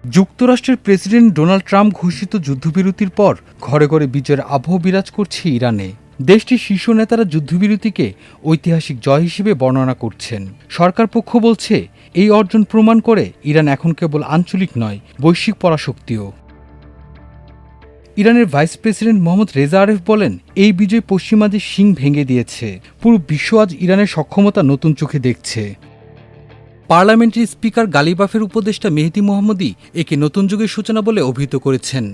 যুক্তরাষ্ট্রের president Donald Trump ঘোষিত যুদ্ধবিরতির পর ঘরে ঘরে বিজয়ের আবহ বিরাজ করছে ইরানে। দেশটির শীর্ষ নেতারা যুদ্ধবিরতিকে ঐতিহাসিক জয় হিসেবে বর্ণনা করছেন। সরকার পক্ষ বলছে, এই অর্জন প্রমাণ করে ইরান এখন কেবল আঞ্চলিক নয়, বৈশ্বিক পরাশক্তিও। ইরানের ভাইস প্রেসিডেন্ট মোহাম্মদ রেজা আরেফ বলেন, এই বিজয় পশ্চিমাদের শিং ভেঙে দিয়েছে। পুরো বিশ্ব আজ ইরানের সক্ষমতা নতুন চোখে দেখছে। পার্লামেন্টের স্পিকার গালিবাফের উপদেষ্টা মেহেদী মোহাম্মদী একে নতুন যুগের সূচনা বলে অভিহিত করেছেন।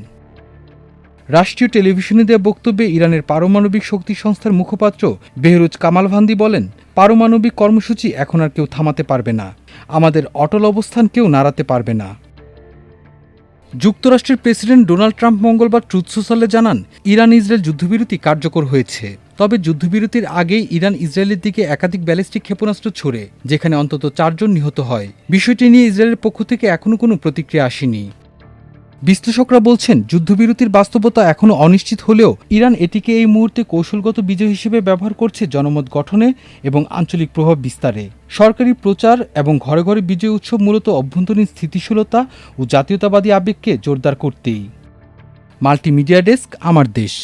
রাষ্ট্রীয় টেলিভিশনে দেওয়া বক্তব্যে ইরানের পারমাণবিক শক্তি সংস্থার মুখপাত্র বেহরুজ কামালভান্দি বলেন, পারমাণবিক কর্মসূচি এখন আর কেউ থামাতে পারবে না। আমাদের অটল অবস্থান কেউ নাড়াতে পারবে না। যুক্তরাষ্ট্রের প্রেসিডেন্ট ডোনাল্ড ট্রাম্প মঙ্গলবার ট্রুথ সোশ্যালে জানান, ইরান ইসরায়েল যুদ্ধবিরতি কার্যকর হয়েছে। তবে যুদ্ধবিরতির আগেই ইরান ইসরায়েলের দিকে একাধিক ব্যালিস্টিক ক্ষেপণাস্ত্র ছোড়ে, যেখানে অন্তত 4 জন নিহত হয়। বিষয়টি নিয়ে ইসরায়েলের পক্ষ থেকে এখনও কোনো প্রতিক্রিয়া আসেনি। বিশ্লেষকরা বলছেন, যুদ্ধবিরতির বাস্তবতা এখনও অনিশ্চিত হলেও ইরান এটিকে এই মুহূর্তে কৌশলগত বিজয় হিসেবে ব্যবহার করছে জনমত গঠনে এবং আঞ্চলিক প্রভাব বিস্তারে। সরকারি প্রচার এবং ঘরে ঘরে বিজয় উৎসব মূলত অভ্যন্তরীণ স্থিতিশীলতা ও জাতীয়তাবাদী আবেগকে জোরদার করতেই। মাল্টিমিডিয়া ডেস্ক, আমার দেশ।